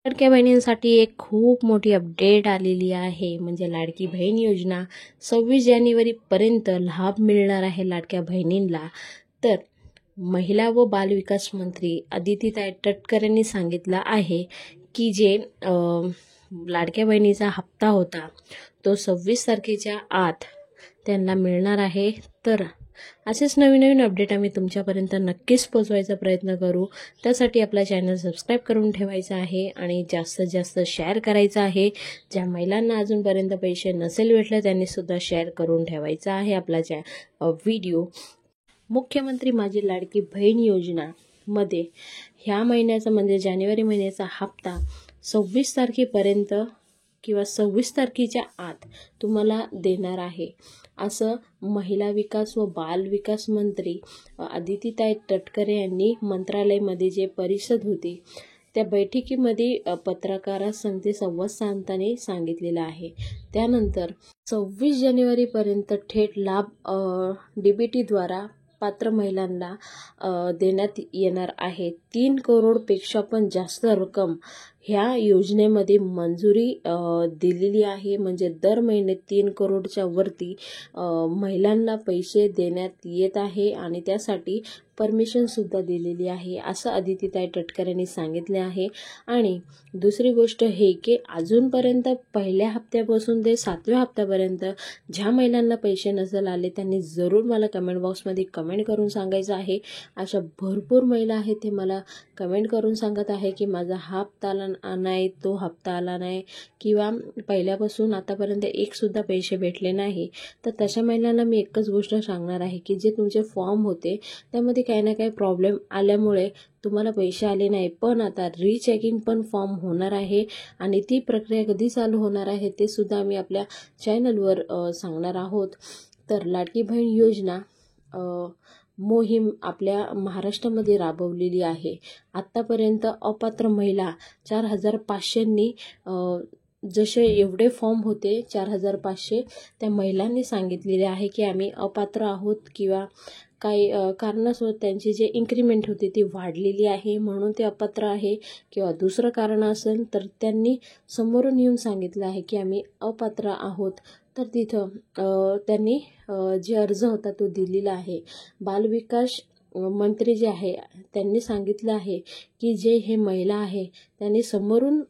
लाडक्या बहिणींसाठी एक खूप मोठी अपडेट आलेली आहे. म्हणजे लाडकी बहीण योजना 26 जानेवारीपर्यंत लाभ मिळणार आहे लाडक्या बहिणींना. तर महिला व बालविकास मंत्री अदितीताई तटकरे यांनी सांगितलं आहे की जे लाडक्या बहिणीचा हप्ता होता तो 26 तारखेच्या आत त्यांना मिळणार आहे. तर असेच नवीन अपडेट आम्ही तुमच्यापर्यंत नक्कीच पोहोचवायचा प्रयत्न करू. त्यासाठी आपला चॅनल सबस्क्राईब करून ठेवायचा आहे आणि जास्तीत जास्त शेअर करायचा आहे. ज्या महिलांना अजूनपर्यंत पैसे नसेल भेटले त्यांनी सुद्धा शेअर करून ठेवायचा आहे आपला व्हिडिओ. मुख्यमंत्री माझी लाडकी बहीण योजना मध्ये ह्या महिन्याचा म्हणजे जानेवारी महिन्याचा हप्ता 26 तारखेपर्यंत किंवा 26 तारखेच्या आत तुम्हाला देणार आहे, असं महिला विकास व बाल विकास मंत्री अदितीताई तटकरे यांनी मंत्रालयामध्ये जे परिषद होती त्या बैठकीमध्ये पत्रकारांसंगती संवाद साधताना सांगितलेलं आहे. त्यानंतर 26 जानेवारीपर्यंत थेट लाभ DBTद्वारा पात्र महिलांना देण्यात येणार आहे. 3 करोडपेक्षा पण जास्त रक्कम ह्या योजनेमध्ये मंजुरी दिलेली आहे. म्हणजे दर महिने 3 करोडच्या वरती महिलांना पैसे देण्यात येत आहे आणि त्यासाठी परमिशनसुद्धा दिलेली आहे, असं अदितीताई तटकरे यांनी सांगितले आहे. आणि दुसरी गोष्ट हे की अजूनपर्यंत पहिल्या हप्त्यापासून ते 7व्या हप्त्यापर्यंत ज्या महिलांना पैसे नसेल आले त्यांनी जरूर मला कमेंट बॉक्समध्ये कमेंट करून सांगायचं आहे. अशा भरपूर महिला आहेत ते मला कमेंट करून सांगत आहे की माझा हा हप्ता आला नाही, तो हप्ता आला नाही किंवा पहिल्यापासून आतापर्यंत एकसुद्धा पैसे भेटले नाही. तर तशा महिलांना मी एकच गोष्ट सांगणार आहे की जे तुमचे फॉर्म होते त्यामध्ये काही ना काही प्रॉब्लेम आल्यामुळे तुम्हाला पैसे आले नाही, पण आता रिचेकिंग पण फॉर्म होणार आहे आणि ती प्रक्रिया कधी चालू होणार आहे ते सुद्धा आम्ही आपल्या चॅनलवर सांगणार आहोत. तर लाडकी बहीण योजना मोहीम आपल्या महाराष्ट्रामध्ये राबवलेली आहे. आत्तापर्यंत अपात्र महिला 4500नी जसे एवढे फॉर्म होते 4500 त्या महिलांनी सांगितलेले आहे की आम्ही अपात्र आहोत किंवा काही कारणासोबत त्यांची जे इन्क्रीमेंट होती ती वाढलेली आहे म्हणून ते अपात्र आहे किंवा दुसरं कारण असेल तर त्यांनी समोरून येऊन सांगितलं आहे की आम्ही अपात्र आहोत. तर तिथं त्यांनी जे अर्ज होता तो दिलेला आहे. बालविकास मंत्री जे आहे त्यांनी सांगितलं आहे की जे हे महिला आहे त्यांनी समोरून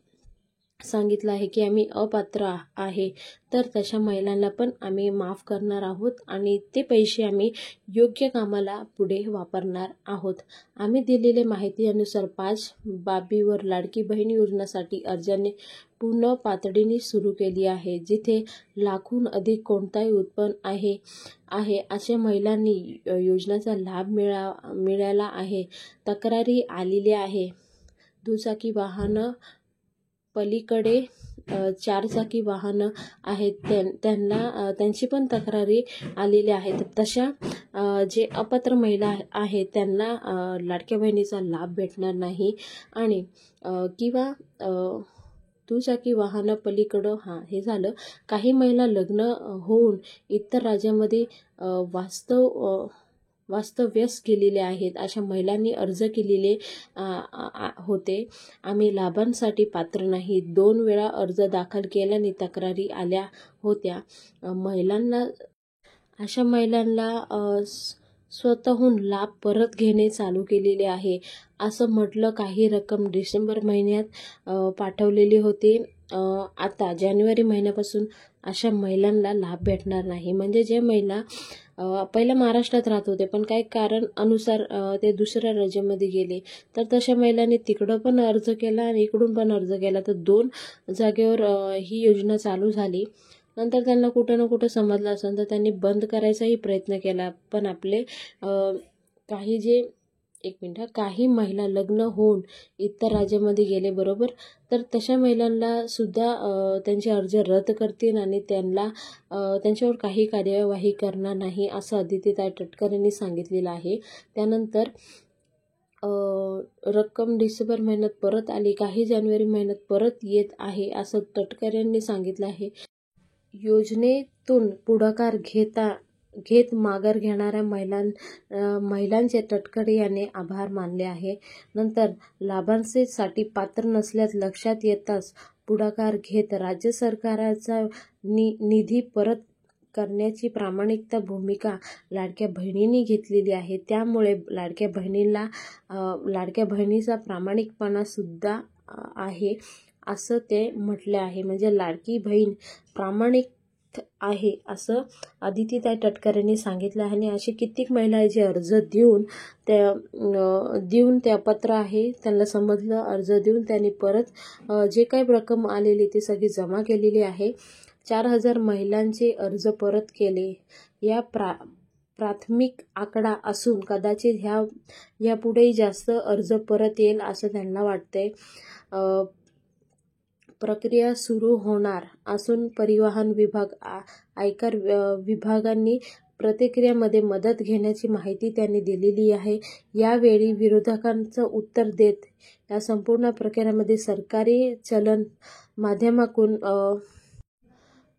सांगितलं आहे की आम्ही अपात्र आहे, तर तशा महिलांना पण आम्ही माफ करणार आहोत आणि ते पैसे आम्ही योग्य कामाला पुढे वापरणार आहोत. आम्ही दिलेल्या माहितीनुसार 5 बाबीवर लाडकी बहीण योजनेसाठी अर्जाने पूर्ण पातळीने सुरू केली आहे. जिथे लाखहून अधिक कोणताही उत्पन्न आहे अशा महिलांनी योजनेचा लाभ मिळाला आहे. तक्रारी आलेली आहे. दुचाकी वाहनं पलीकडे 4 चाकी वाहनं आहेत त्यांची पण तक्रारी आलेल्या आहेत. तशा जे अपात्र महिला आहेत त्यांना लाडक्या बहिणीचा लाभ भेटणार नाही आणि किंवा दुचाकी वाहनं पलीकडं हे झालं. काही महिला लग्न होऊन इतर राज्यामध्ये वास्तव्यास गेलेले आहेत अशा महिलांनी अर्ज केलेले होते. आम्ही लाभांसाठी पात्र नाही. 2 वेळा अर्ज दाखल केल्याने तक्रारी आल्या होत्या. अशा महिलांना स्वतःहून लाभ परत घेणे चालू केलेले आहे. असं म्हटलं. काही रक्कम डिसेंबर महिन्यात पाठवलेली होती. आता जानेवारी महिन्यापासून अशा महिलांना लाभ भेटणार नाही. म्हणजे जे महिला पहिल्या महाराष्ट्रात राहत होते पण काही कारण अनुसार ते दुसऱ्या राज्यामध्ये गेले तर तशा महिलांनी तिकडं पण अर्ज केला आणि इकडून पण अर्ज केला. तर 2 जागेवर ही योजना चालू झाली. नंतर त्यांना कुठं ना कुठं समजलं असेल तर त्यांनी बंद करायचाही प्रयत्न केला. पण आपले काही महिला लग्न होऊन इतर राज्यामध्ये गेले बरोबर, तर तशा महिलांना सुद्धा त्यांचे अर्ज रद्द करतील आणि त्यांच्यावर काही कार्यवाही करणार नाही असं अदितीताई तटकरे यांनी सांगितलेलं आहे. त्यानंतर रक्कम डिसेंबर महिन्यात परत आली, काही जानेवारी महिन्यात परत येत आहे असं तटकरे यांनी सांगितलं आहे. योजनेतून पुढाकार घेता घेत माघार घेणाऱ्या महिलांचे तटकरे यांनी आभार मानले आहे. नंतर लाभांशासाठी पात्र नसल्यास लक्षात येताच पुढाकार घेत राज्य सरकारचा निधी परत करण्याची प्रामाणिक भूमिका लाडक्या बहिणींनी घेतलेली आहे. त्यामुळे लाडक्या बहिणीचा प्रामाणिकपणा सुद्धा आहे असं ते म्हटले आहे. म्हणजे लाडकी बहीण प्रामाणिक आहे असं आदितीताई तटकरे यांनी सांगितलं आहे. आणि अशी कित्येक महिला आहे जे अर्ज देऊन त्या पत्र आहे त्यांना समजलं, अर्ज देऊन त्यांनी परत जे काही रक्कम आलेली ती सगळी जमा केलेली आहे. 4000 महिलांचे अर्ज परत केले. या प्राथमिक आकडा असून कदाचित यापुढेही जास्त अर्ज परत येईल असं त्यांना वाटतंय. प्रक्रिया सुरू होणार असून परिवहन विभाग, आयकर विभागांनी प्रतिक्रियामध्ये मदत घेण्याची माहिती त्यांनी दिलेली आहे. यावेळी विरोधकांचं उत्तर देत या संपूर्ण प्रक्रियेमध्ये सरकारी चलन माध्यमातून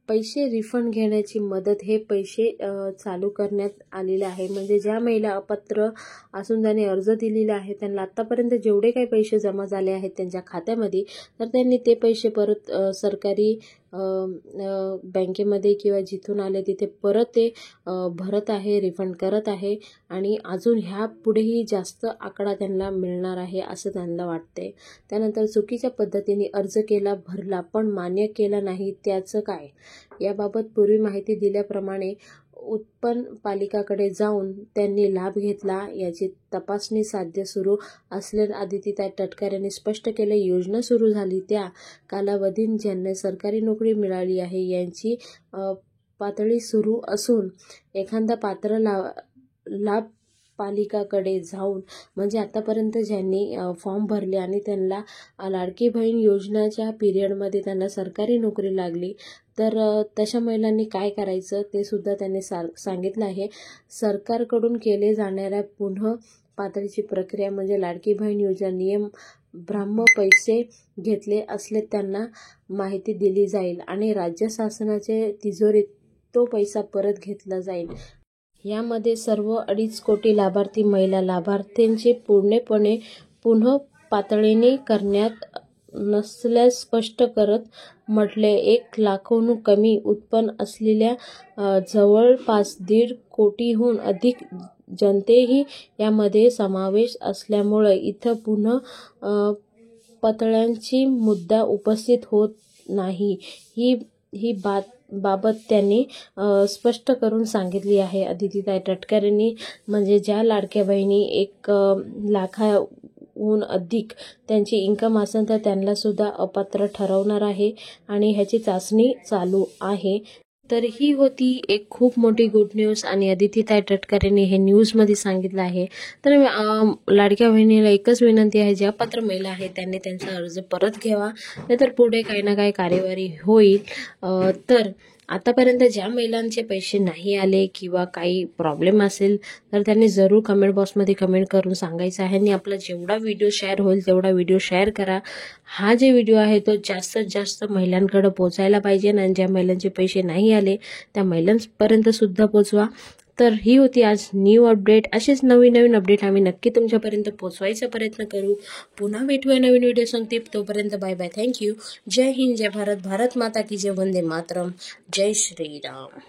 पैसे रिफंड घेण्याची मदत हे पैसे चालू करण्यात आलेले आहे. म्हणजे ज्या महिला अपात्र असून त्यांनी अर्ज दिलेला आहे त्यांना आतापर्यंत जेवढे काही पैसे जमा झाले आहेत त्यांच्या खात्यामध्ये, तर त्यांनी ते पैसे परत सरकारी बँकेमध्ये किंवा जिथून आले तिथे परत ते भरत आहे, रिफंड करत आहे. आणि अजून ह्या पुढेही जास्त आकडा त्यांना मिळणार आहे असं त्यांना वाटते. त्यानंतर चुकीच्या पद्धतीने अर्ज केला, भरला पण मान्य केला नाही, त्याचं काय? याबाबत पूर्वी माहिती दिल्याप्रमाणे उत्पन्न पालिकाकडे जाऊन त्यांनी लाभ घेतला याची तपासणी सध्या सुरू असल्याचे आदितीताई तटकरे यांनी स्पष्ट केले. योजना सुरू झाली त्या कालावधीत ज्यांना सरकारी नोकरी मिळाली आहे यांची पातळी सुरू असून एखादा पात्र लाभ पालिकाकडे जाऊन, म्हणजे आतापर्यंत ज्यांनी फॉर्म भरले आणि त्यांना लाडकी बहीण योजनेच्या पिरियडमध्ये त्यांना सरकारी नोकरी लागली, तर तशा महिलांनी काय करायचं ते सुद्धा त्यांनी सांगितलं आहे. सरकारकडून केले जाणाऱ्या पुनः पात्रतेची प्रक्रिया म्हणजे लाडकी बहीण योजना नियम पैसे घेतले असले त्यांना माहिती दिली जाईल आणि राज्य शासनाचे तिजोरीत तो पैसा परत घेतला जाईल. यामध्ये सर्व 2.5 कोटी लाभार्थी महिला लाभार्थ्यांचे पूर्णपणे पुनः पात्रतेने करण्यात नसल्यास स्पष्ट करत म्हटले. 1 लाखाहून कमी उत्पन्न असलेल्या जवळपास 1.5 कोटीहून अधिक जनतेही यामध्ये समावेश असल्यामुळे इथं पुनः पात्रतेचा मुद्दा उपस्थित होत नाही. ही बाबत त्यांनी स्पष्ट करून सांगितली आहे आदितीताई तटकरेंनी. म्हणजे ज्या लाडक्या बहिणी 1 लाखाहून अधिक त्यांची इन्कम असेल तर त्यांना सुद्धा अपात्र ठरवणार आहे आणि ह्याची चाचणी चालू आहे. तर ही होती एक खूप मोठी गुड न्यूज आणि आदितीताई तटकरेंनी हे न्यूजमध्ये सांगितलं आहे. तर लाडक्या बहिणीला एकच विनंती आहे, ज्या पात्र महिला आहेत त्यांनी त्यांचा अर्ज परत घ्यावा, नाहीतर पुढे काही ना काही कार्यवाही होईल. तर आतापर्यंत ज्या महिलांचे पैसे नाही आले किंवा काही प्रॉब्लेम असेल तर त्यांनी जरूर कमेंट बॉक्समध्ये कमेंट करून सांगायचं आहे. आणि आपला जेवढा व्हिडिओ शेअर होईल तेवढा व्हिडिओ शेअर करा. हा जे व्हिडिओ आहे तो जास्तीत जास्त महिलांकडे पोहोचायला पाहिजे आणि ज्या महिलांचे पैसे नाही आले त्या महिलांपर्यंत सुद्धा पोहोचवा. तर ही होती आज न्यू अपडेट. असेच नवीन अपडेट आम्ही नक्की तुमच्यापर्यंत पोहोचवायचा प्रयत्न करू. पुन्हा भेटूया नवीन व्हिडिओ सांगते. तोपर्यंत बाय बाय. थँक्यू. जय हिंद, जय भारत, भारत माता की जय, वंदे मातरम, जय श्रीराम.